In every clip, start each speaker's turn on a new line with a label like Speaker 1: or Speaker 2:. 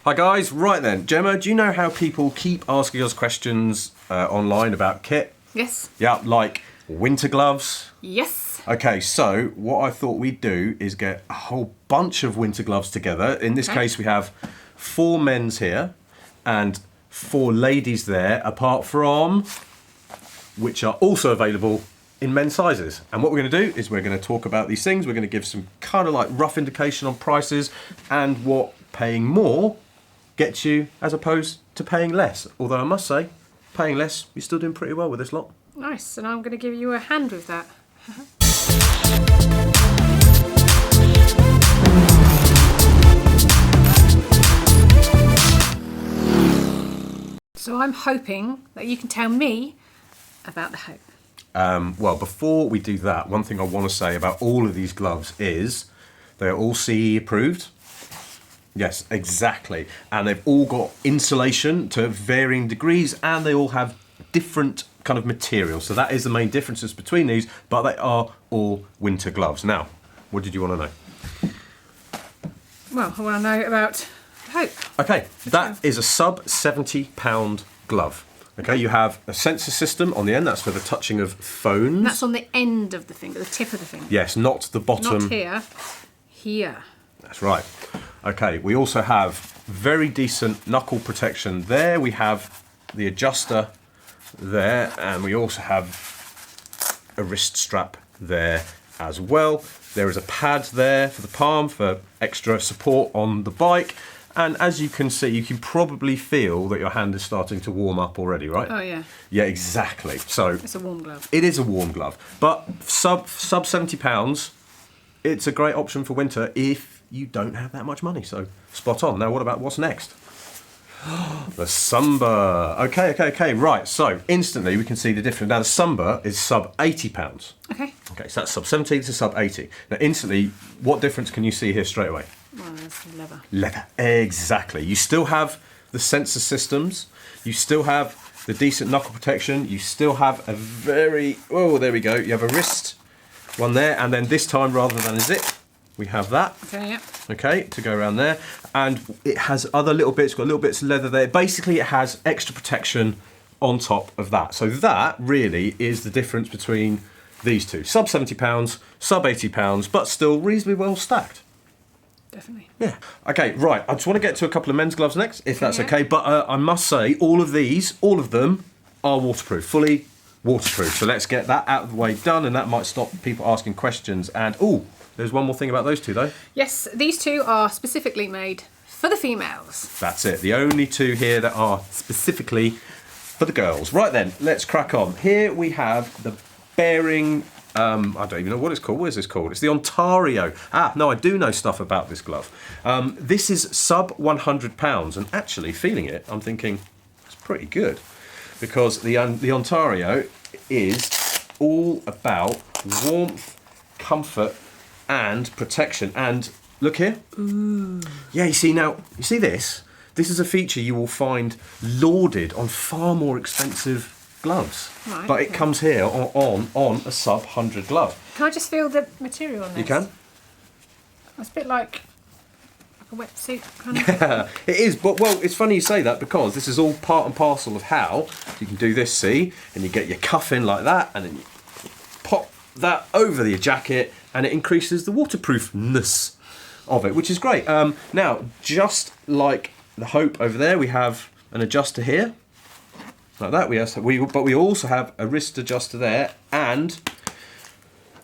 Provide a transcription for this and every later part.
Speaker 1: Hi guys, right then, Gemma, do you know how people keep asking us questions online about kit?
Speaker 2: Yes.
Speaker 1: Yeah, like winter gloves.
Speaker 2: Yes.
Speaker 1: Okay, so what I thought we'd do is get a whole bunch of winter gloves together. In this case, we have 4 men's here and 4 ladies there, apart from which are also available in men's sizes. And what we're going to do is we're going to talk about these things. We're going to give some kind of like rough indication on prices and what paying more gets you as opposed to paying less. Although I must say, paying less, you're still doing pretty well with this lot.
Speaker 2: Nice, and I'm going to give you a hand with that. So I'm hoping that you can tell me about the hope.
Speaker 1: Well, before we do that, one thing I want to say about all of these gloves is they're all CE approved. Yes, exactly. And they've all got insulation to varying degrees and they all have different kind of materials. So that is the main differences between these, but they are all winter gloves. Now, what did you want to know?
Speaker 2: Well, I want to know about hope.
Speaker 1: Okay, that is a sub £70 glove. Okay, you have a sensor system on the end, that's for the touching of phones.
Speaker 2: And that's on the end of the finger, the tip of the finger.
Speaker 1: Yes, not the bottom.
Speaker 2: Not here, here.
Speaker 1: That's right. Okay, we also have very decent knuckle protection there. We have the adjuster there, and we also have a wrist strap there as well. There is a pad there for the palm for extra support on the bike. And as you can see, you can probably feel that your hand is starting to warm up already, right?
Speaker 2: Oh, yeah.
Speaker 1: Yeah, exactly. So
Speaker 2: It's a warm glove.
Speaker 1: it is a warm glove, but sub £70, it's a great option for winter if you don't have that much money. So spot on. Now, what about what's next? The Sumba. Okay, right. So instantly we can see the difference. Now the Sumba is sub £80.
Speaker 2: Okay.
Speaker 1: Okay, so that's sub 70 to sub 80. Now instantly, what difference can you see here straight away?
Speaker 2: Well, there's leather.
Speaker 1: Leather, exactly. You still have the sensor systems. You still have the decent knuckle protection. You still have a very, oh, there we go. You have a wrist one there, and then this time, rather than a zip, we have that.
Speaker 2: Okay, yeah.
Speaker 1: Okay, to go around there. And it has other little bits, got little bits of leather there. Basically, it has extra protection on top of that. So that really is the difference between these two. Sub £70, sub £80, but still reasonably well stacked.
Speaker 2: Definitely.
Speaker 1: Yeah. Okay, right. I just want to get to a couple of men's gloves next, if that's
Speaker 2: Yeah.
Speaker 1: okay. But I must say, all of them are waterproof, fully waterproof. So let's get that out of the way done, and that might stop people asking questions. And, oh, there's one more thing about those two, though.
Speaker 2: Yes, these two are specifically made for the females.
Speaker 1: That's it. The only two here that are specifically for the girls. Right then, let's crack on. Here we have the Bering. I don't even know what it's called. What is this called? It's the Ontario. No, I do know stuff about this glove. This is sub £100, and actually feeling it, I'm thinking it's pretty good because the Ontario is all about warmth, comfort, and protection. And look here.
Speaker 2: Ooh.
Speaker 1: Yeah, you see this? This is a feature you will find lauded on far more expensive gloves.
Speaker 2: Right,
Speaker 1: but it comes here on a sub 100 glove.
Speaker 2: Can I just feel the material on this?
Speaker 1: You can?
Speaker 2: It's a bit like a wetsuit kind of.
Speaker 1: It is, but well, it's funny you say that because this is all part and parcel of how you can do this, see? And you get your cuff in like that, and then you pop that over your jacket, and it increases the waterproofness of it, which is great. Now, just like the Hope over there, we have an adjuster here. Like that, but we also have a wrist adjuster there, and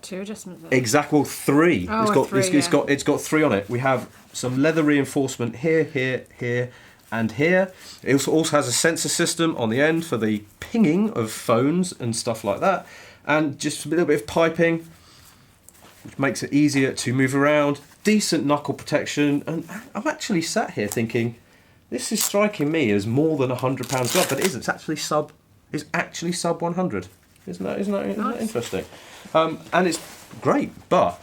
Speaker 2: 2 adjustments there.
Speaker 1: exact, well, 3.
Speaker 2: Oh,
Speaker 1: It's got 3 on it. We have some leather reinforcement here, here, and here. It also has a sensor system on the end for the pinging of phones and stuff like that, and just a little bit of piping, which makes it easier to move around. Decent knuckle protection, and I'm actually sat here thinking, this is striking me as more than £100 glove, but it isn't. It's actually sub 100. Isn't that
Speaker 2: Nice.
Speaker 1: interesting? And it's great, but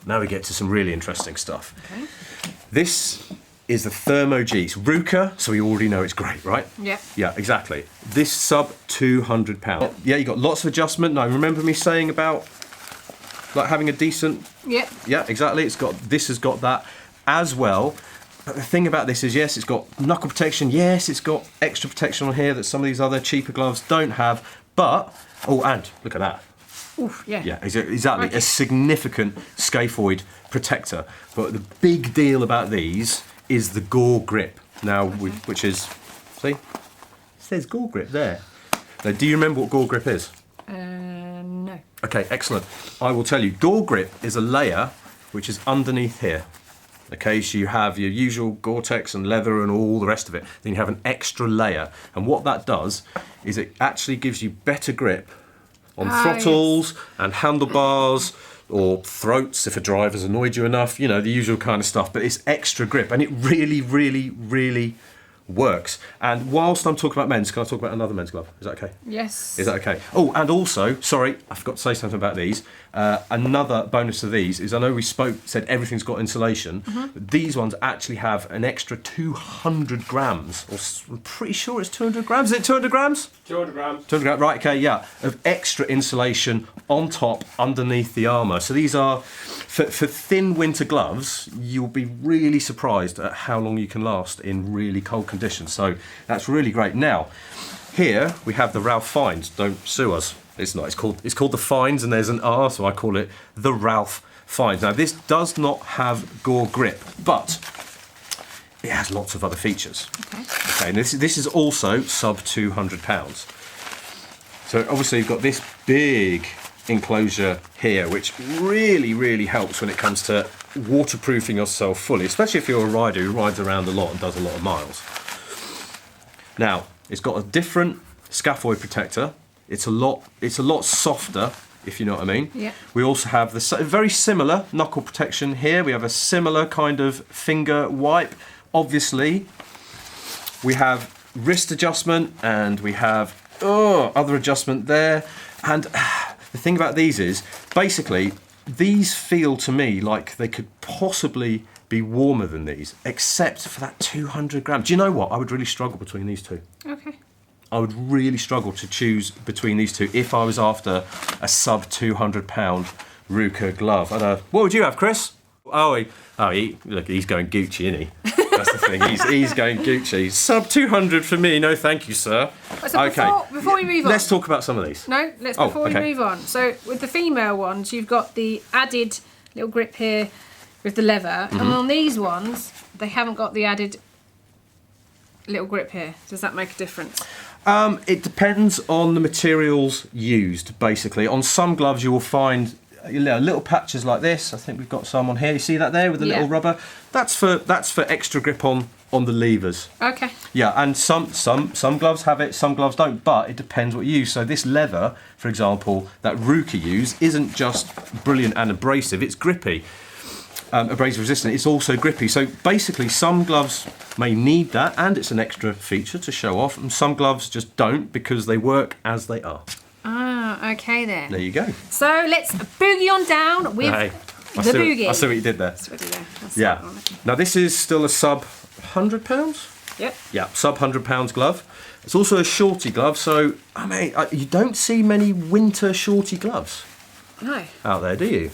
Speaker 1: now we get to some really interesting stuff.
Speaker 2: Okay.
Speaker 1: This is the Thermo G. It's Rukka, so we already know it's great, right?
Speaker 2: Yeah.
Speaker 1: Yeah, exactly. This sub £200. Yeah, you got lots of adjustment. Now, remember me saying about like having a decent.
Speaker 2: Yeah.
Speaker 1: Yeah, exactly. This has got that as well. But the thing about this is, yes, it's got knuckle protection. Yes, it's got extra protection on here that some of these other cheaper gloves don't have. But, oh, and look at that.
Speaker 2: Oof, yeah.
Speaker 1: Yeah, exactly.
Speaker 2: Okay.
Speaker 1: A significant scaphoid protector. But the big deal about these is the Gore-Grip. Now, which is, see? It says Gore-Grip there. Now, do you remember what Gore-Grip is?
Speaker 2: No.
Speaker 1: Okay, excellent. I will tell you. Gore-Grip is a layer which is underneath here. Okay, so you have your usual Gore-Tex and leather and all the rest of it. Then you have an extra layer. And what that does is it actually gives you better grip on throttles and handlebars or throats if a driver's annoyed you enough, you know, the usual kind of stuff. But it's extra grip and it really, really, really works. And whilst I'm talking about men's, can I talk about another men's glove? Is that okay?
Speaker 2: Yes.
Speaker 1: Is that okay? Oh, and also, sorry, I forgot to say something about these. Another bonus of these is I know we said everything's got insulation, but these ones actually have an extra 200 grams, or I'm pretty sure it's 200 grams. Is it 200 grams?
Speaker 3: 200 grams.
Speaker 1: 200 grams, right, okay, yeah, of extra insulation on top, underneath the armour. So these are, for thin winter gloves, you'll be really surprised at how long you can last in really cold conditions. So that's really great. Now, here we have the Ralph Fiennes. Don't sue us. It's not. It's called the Fiennes, and there's an R, so I call it the Ralph Fiennes. Now, this does not have Gore-Grip, but it has lots of other features. Okay, and this is also sub £200. So obviously you've got this big enclosure here, which really, really helps when it comes to waterproofing yourself fully, especially if you're a rider who rides around a lot and does a lot of miles. Now, it's got a different scaphoid protector. It's a lot softer, if you know what I mean.
Speaker 2: Yeah.
Speaker 1: We also have the very similar knuckle protection here. We have a similar kind of finger wipe. Obviously, we have wrist adjustment and we have other adjustment there. And the thing about these is, basically, these feel to me like they could possibly be warmer than these, except for that 200 grams. Do you know what? I would really struggle between these two.
Speaker 2: Okay.
Speaker 1: I would really struggle to choose between these two if I was after a sub £200 Rukka glove. What would you have, Chris? Look, he's going Gucci, isn't he? That's the thing. He's going Gucci. Sub 200 for me. No, thank you, sir.
Speaker 2: So before we move on,
Speaker 1: let's talk about some of these.
Speaker 2: No, before we move on. So with the female ones, you've got the added little grip here with the leather, and on these ones, they haven't got the added little grip here. Does that make a difference?
Speaker 1: It depends on the materials used, basically. On some gloves, you will find little patches like this. I think we've got some on here. You see that there with the little rubber? That's for extra grip on the levers.
Speaker 2: Okay.
Speaker 1: Yeah, and some gloves have it, some gloves don't, but it depends what you use. So this leather, for example, that Rukka use, isn't just brilliant and abrasive, it's grippy. Abrasive resistant, it's also grippy. So basically some gloves may need that, and it's an extra feature to show off, and some gloves just don't because they work as they are.
Speaker 2: Ah, okay then.
Speaker 1: There you go.
Speaker 2: So let's boogie on down with the boogie.
Speaker 1: I see what you did there. Yeah. Now this is still a sub £100?
Speaker 2: Yep.
Speaker 1: Yeah, sub £100 glove. It's also a shorty glove, so I mean, you don't see many winter shorty gloves out there, do you?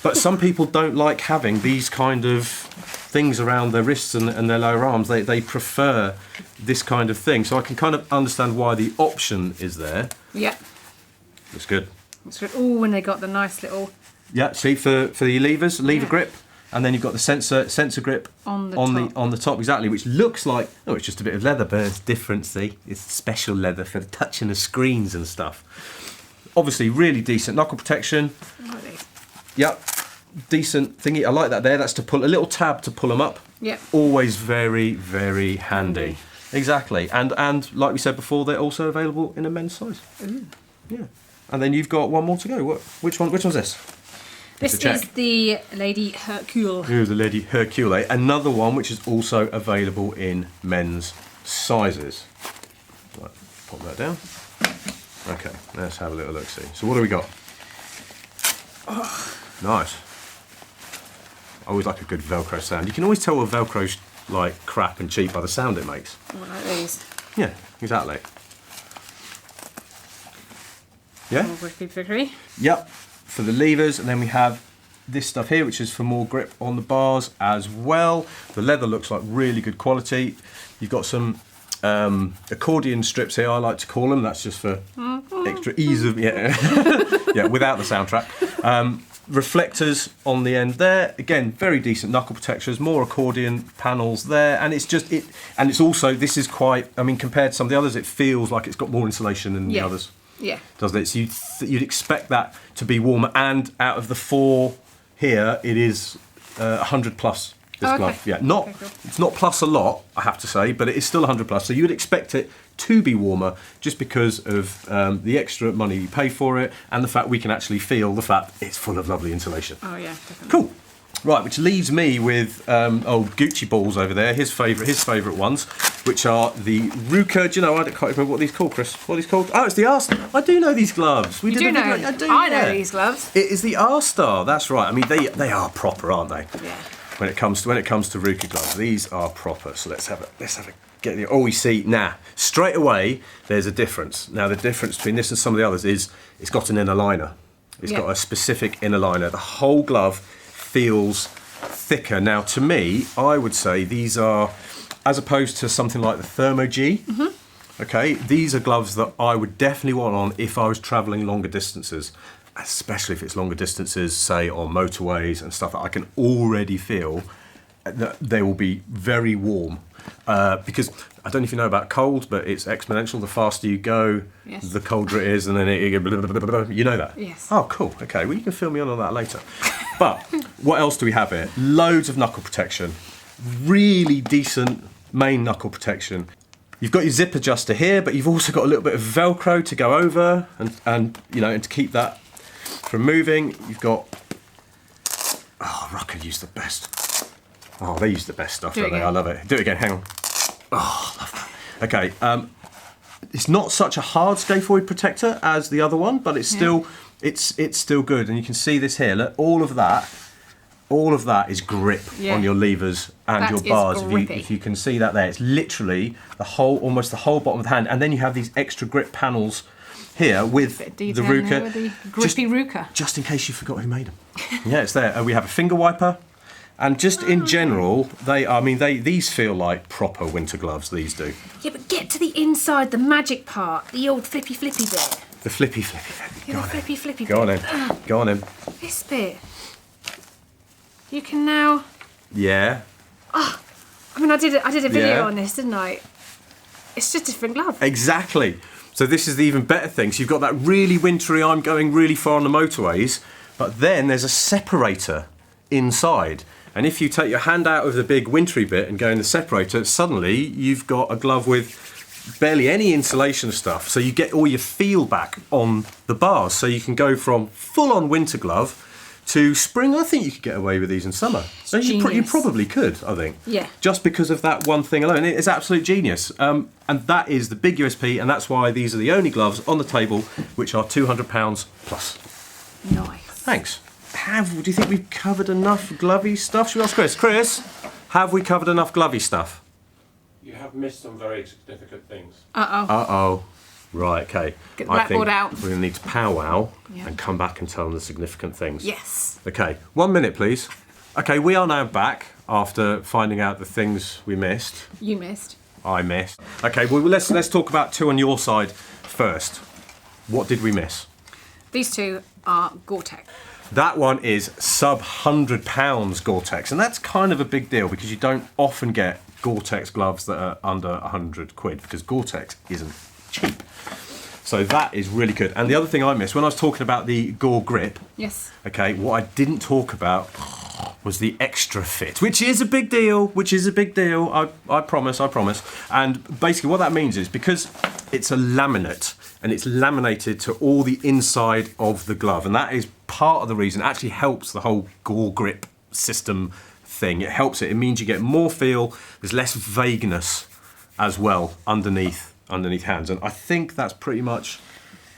Speaker 1: But some people don't like having these kind of things around their wrists and their lower arms. They prefer this kind of thing. So I can kind of understand why the option is there.
Speaker 2: Yeah.
Speaker 1: Looks good.
Speaker 2: It's good. Oh, and they got the nice little...
Speaker 1: Yeah, see, for the lever grip. And then you've got the sensor grip
Speaker 2: on
Speaker 1: the top, exactly, which looks like, it's just a bit of leather, but it's different, see? It's special leather for touching the screens and stuff. Obviously, really decent knuckle protection. Yep, decent thingy. I like that there. That's to pull a little tab to pull them up.
Speaker 2: Yep.
Speaker 1: Always very, very handy. Exactly. And like we said before, they're also available in a men's size.
Speaker 2: Ooh.
Speaker 1: Yeah. And then you've got one more to go. Which one's this?
Speaker 2: This is the Lady Hercule.
Speaker 1: Ooh, the Lady Hercule. Another one which is also available in men's sizes. Right, pop that down. Okay, let's have a little look, see. So what do we got? Nice. I always like a good Velcro sound. You can always tell a Velcro's like crap and cheap by the sound it makes.
Speaker 2: Like these.
Speaker 1: Yeah, exactly. Yeah?
Speaker 2: More grippy.
Speaker 1: Yep, for the levers, and then we have this stuff here, which is for more grip on the bars as well. The leather looks like really good quality. You've got some accordion strips here, I like to call them. That's just for extra ease of, yeah, without the soundtrack. Reflectors on the end there. Again, very decent knuckle protectors, more accordion panels there. And it's just, and it's also, this is quite, I mean, compared to some of the others, it feels like it's got more insulation than the others.
Speaker 2: Yeah.
Speaker 1: Doesn't it? So you'd expect that to be warmer. And out of the 4 here, it is 100 plus. This glove, yeah, it's not plus a lot, I have to say, but it is still 100 plus. So you would expect it to be warmer just because of the extra money you pay for it and the fact we can actually feel the fact it's full of lovely insulation.
Speaker 2: Oh yeah, definitely.
Speaker 1: Cool. Right, which leaves me with old Gucci balls over there. His favourite ones, which are the Rukka. Do you know? I can't remember what these called, Chris. What are these called? Oh, it's the R-Star. I do know these gloves.
Speaker 2: You do know? I know these gloves.
Speaker 1: It is the R-Star. That's right. I mean, they are proper, aren't they?
Speaker 2: Yeah.
Speaker 1: When it comes to Rukka gloves, these are proper. So let's have a get the. Oh, we see straight away. There's a difference. Now the difference between this and some of the others is it's got an inner liner. It's got a specific inner liner. The whole glove feels thicker. Now to me, I would say these are, as opposed to something like the Thermo G. Okay, these are gloves that I would definitely want on if I was travelling longer distances. Especially if it's longer distances, say on motorways and stuff, that I can already feel that they will be very warm. Because I don't know if you know about cold, but it's exponential. The faster you go, the colder it is, and then you know that?
Speaker 2: Yes.
Speaker 1: Oh, cool. Okay, well, you can fill me on that later. But what else do we have here? Loads of knuckle protection. Really decent main knuckle protection. You've got your zip adjuster here, but you've also got a little bit of Velcro to go over and to keep that from moving. You've got, Rukka use the best. Oh, they use the best stuff, don't they? I love it. Do it again, hang on. Oh, I love that. Okay, it's not such a hard scaphoid protector as the other one, but it's still it's still good. And you can see this here. Look, all of that is grip on your levers and your bars. If you can see that there, it's literally almost the whole bottom of the hand. And then you have these extra grip panels here with the Rukka.
Speaker 2: With the grippy Rukka.
Speaker 1: Just in case you forgot who made them. Yeah, it's there. We have a finger wiper. And just in general, these feel like proper winter gloves, these do.
Speaker 2: Yeah, but get to the inside, the magic part, the old flippy bit.
Speaker 1: The flippy bit.
Speaker 2: Yeah, the flippy bit.
Speaker 1: Go on in. Go on in.
Speaker 2: This bit. You can now...
Speaker 1: Yeah.
Speaker 2: Oh, I mean, I did a video on this, didn't I? It's just a different glove.
Speaker 1: Exactly. So this is the even better thing. So you've got that really wintry, I'm going really far on the motorways, but then there's a separator inside. And if you take your hand out of the big wintry bit and go in the separator, suddenly you've got a glove with barely any insulation stuff. So you get all your feel back on the bars. So you can go from full-on winter glove to spring. I think you could get away with these in summer. So you probably could, I think.
Speaker 2: Yeah.
Speaker 1: Just because of that one thing alone. It's absolute genius. And that is the big USP, and that's why these are the only gloves on the table which are £200 plus.
Speaker 2: Nice.
Speaker 1: Thanks. Do you think we've covered enough glovey stuff? Should we ask Chris? Chris, have we covered enough glovey stuff?
Speaker 3: You have missed some very significant things.
Speaker 1: Uh-oh. Right, okay.
Speaker 2: Get the blackboard out.
Speaker 1: We're going to need to powwow and come back and tell them the significant things.
Speaker 2: Yes.
Speaker 1: Okay, 1 minute, please. Okay, we are now back after finding out the things we missed.
Speaker 2: You missed.
Speaker 1: I missed. Okay, well, let's talk about two on your side first. What did we miss?
Speaker 2: These two are Gore-Tex.
Speaker 1: That one is sub £100 Gore-Tex, and that's kind of a big deal because you don't often get Gore-Tex gloves that are under 100 quid because Gore-Tex isn't cheap. So that is really good. And the other thing I missed, when I was talking about the Gore-Grip, okay, what I didn't talk about was the extra fit, which is a big deal, I promise. And basically what that means is because it's a laminate and it's laminated to all the inside of the glove, and that is part of the reason, it actually helps the whole Gore-Grip system thing. It helps it. It means you get more feel, there's less vagueness as well underneath hands. And I think that's pretty much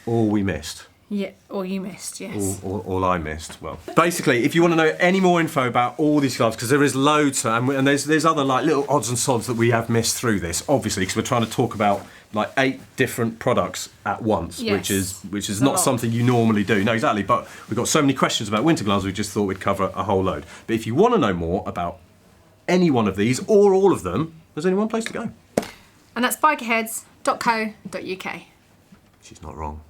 Speaker 1: all we missed.
Speaker 2: Yeah, or you missed, yes.
Speaker 1: All I missed. Well, basically, if you want to know any more info about all these gloves, because there is loads, and there's other like little odds and sods that we have missed through this, obviously, because we're trying to talk about like 8 different products at once,
Speaker 2: Yes.
Speaker 1: which is
Speaker 2: a
Speaker 1: not
Speaker 2: lot.
Speaker 1: something you normally do. No, exactly. But we've got so many questions about winter gloves, we just thought we'd cover a whole load. But if you want to know more about any one of these or all of them, there's only one place to go.
Speaker 2: And that's bikerheadz.co.uk.
Speaker 1: She's not wrong.